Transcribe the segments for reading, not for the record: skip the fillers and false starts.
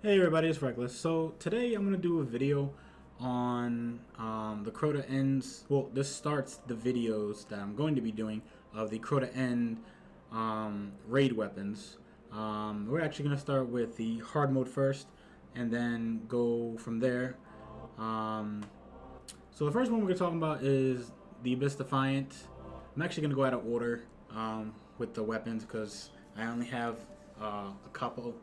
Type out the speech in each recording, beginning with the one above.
Hey everybody, it's Reckless. So today I'm going to do a video on the Crota ends. Well, this starts the videos that I'm going to be doing of the Crota end raid weapons. We're actually going to start with the hard mode first and then go from there. So the first one we're going to talk about is the Abyss Defiant. I'm actually going to go out of order with the weapons because I only have a couple.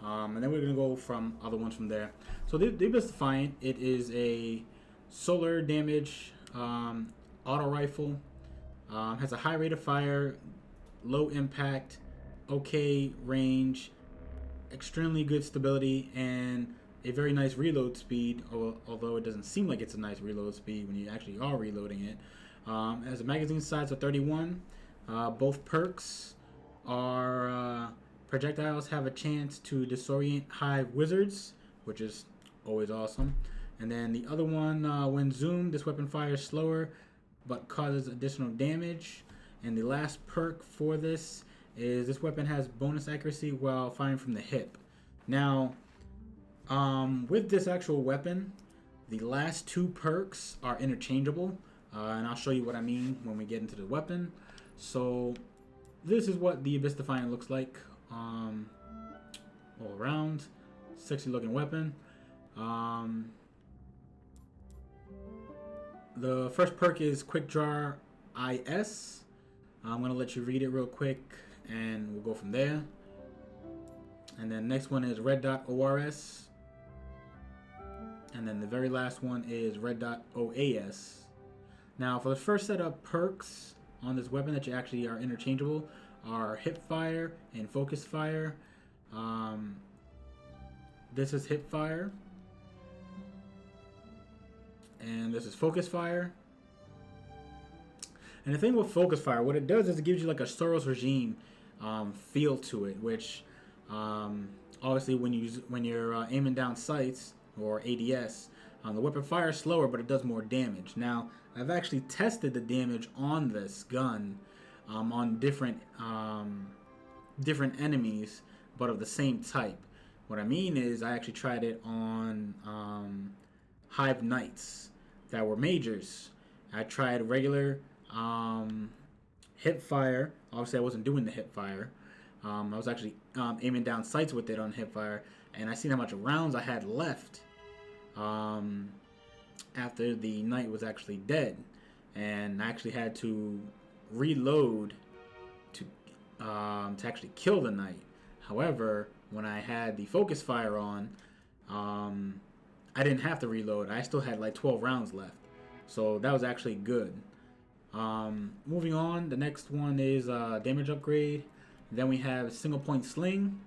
And then we're going to go from other ones from there. So the Abyss Defiant, it is a solar damage auto rifle. Has a high rate of fire, low impact, okay range, extremely good stability, and a very nice reload speed, although it doesn't seem like it's a nice reload speed when you actually are reloading it. It has a magazine size of 31. Both perks are projectiles have a chance to disorient hive wizards, which is always awesome. And then the other one, when zoomed, this weapon fires slower but causes additional damage. And the last perk for this is this weapon has bonus accuracy while firing from the hip. Now, with this actual weapon, the last two perks are interchangeable, and I'll show you what I mean when we get into the weapon. So this is what the Abyss Defiant looks like all around. Sexy looking weapon. The first perk is Quick Draw IS. I'm going to let you read it real quick and we'll go from there. And then next one is Red Dot ORS. And then the very last one is Red Dot OAS. Now for the first set of perks on this weapon that you actually are interchangeable are Hip Fire and Focus Fire. This is Hip Fire. And this is Focus Fire. And the thing with Focus Fire, what it does is it gives you like a Soros regime feel to it, which obviously when you're aiming down sights or ADS, the weapon fires slower, but it does more damage. Now, I've actually tested the damage on this gun on different enemies, but of the same type. What I mean is, I actually tried it on Hive Knights that were majors. I tried regular hip fire. Obviously, I wasn't doing the hip fire. I was actually aiming down sights with it on hip fire, and I seen how much rounds I had left after the knight was actually dead, and I actually had to reload to actually kill the knight. However, when I had the focus fire on, I didn't have to reload. I still had like 12 rounds left, so that was actually good. Moving on, the next one is damage upgrade. Then we have single point sling.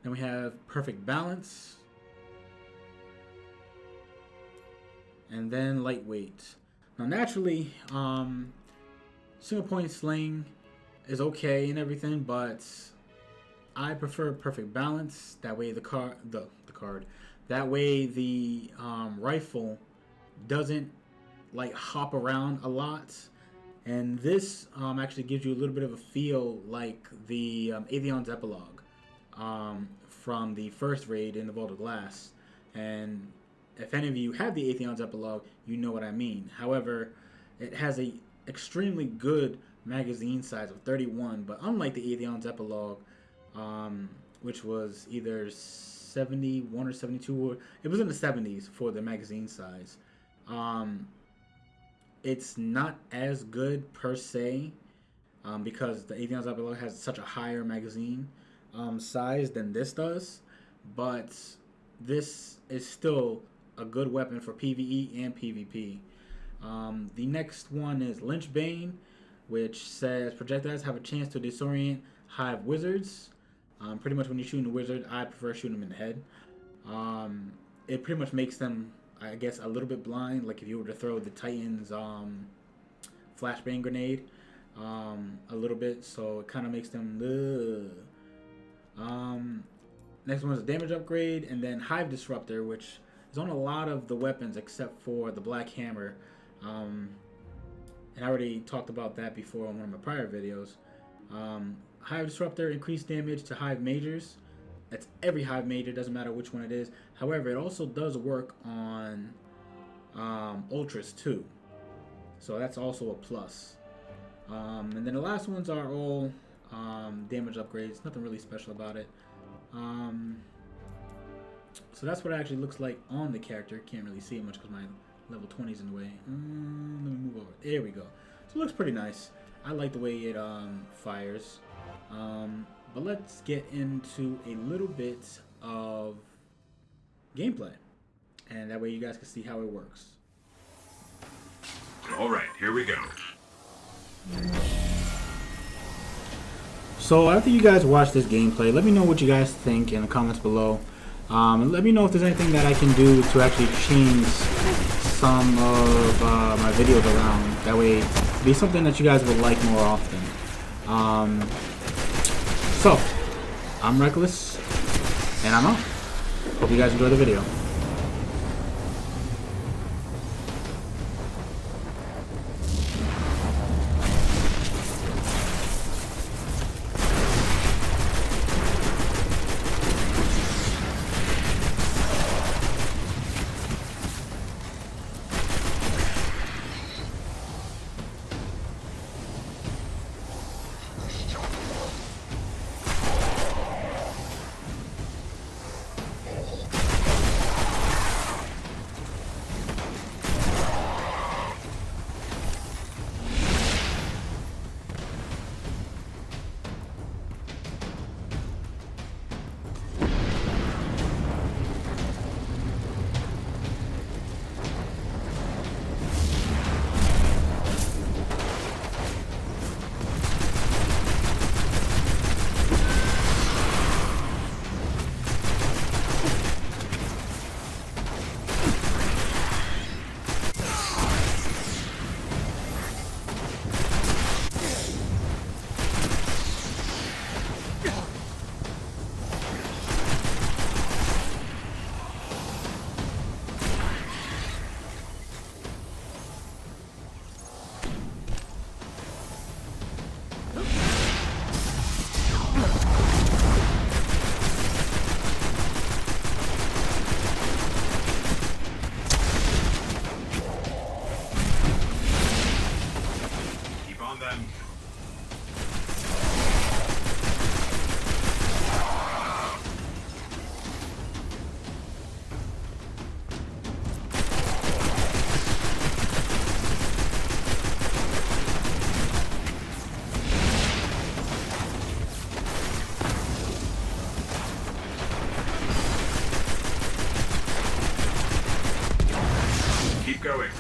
Then we have perfect balance. And then lightweight. Now naturally, single point sling is okay and everything, but I prefer perfect balance. That way that way the rifle doesn't like hop around a lot. And this actually gives you a little bit of a feel like the Atheon's Epilogue from the first raid in the Vault of Glass. And if any of you have the Atheon's Epilogue, you know what I mean. However, it has a extremely good magazine size of 31, but unlike the Atheon's Epilogue, which was either 71 or 72, or it was in the 70s for the magazine size. It's not as good per se because the Atheon's Epilogue has such a higher magazine size than this does, but this is still a good weapon for PvE and PvP. The next one is Lynchbane, which says projectiles have a chance to disorient hive wizards. Pretty much when you're shooting a wizard, I prefer shooting them in the head. It pretty much makes them, I guess, a little bit blind, like if you were to throw the Titan's flashbang grenade a little bit, so it kind of makes them next one is a damage upgrade, and then Hive Disruptor, which is on a lot of the weapons except for the Black Hammer. And I already talked about that before in one of my prior videos. Hive Disruptor, increased damage to Hive Majors. That's every Hive Major, doesn't matter which one it is. However, it also does work on Ultras too. So that's also a plus. And then the last ones are all damage upgrades. Nothing really special about it. So that's what it actually looks like on the character. Can't really see it much because my level 20 is in the way. Let me move over. There we go. So it looks pretty nice. I like the way it fires. But let's get into a little bit of gameplay. And that way you guys can see how it works. Alright, here we go. So after you guys watch this gameplay, let me know what you guys think in the comments below. And let me know if there's anything that I can do to actually change some of my videos around. That way it'll be something that you guys would like more often. So, I'm Reckless, and I'm out. Hope you guys enjoy the video. Keep going.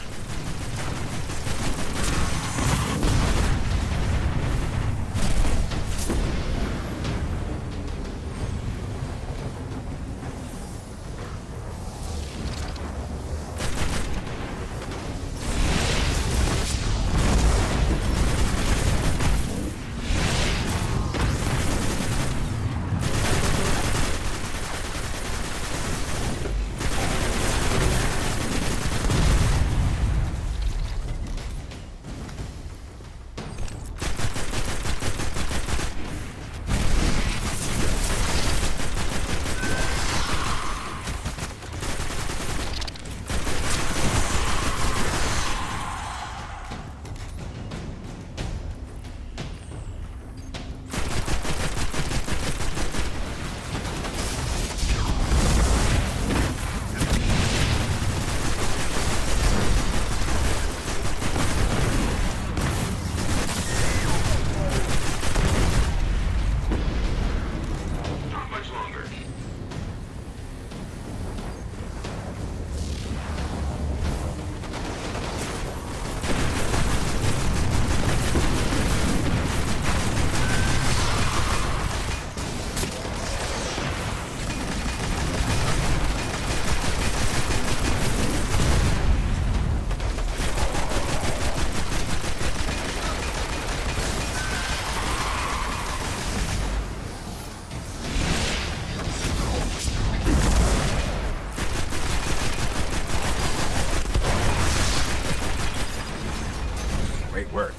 Great work.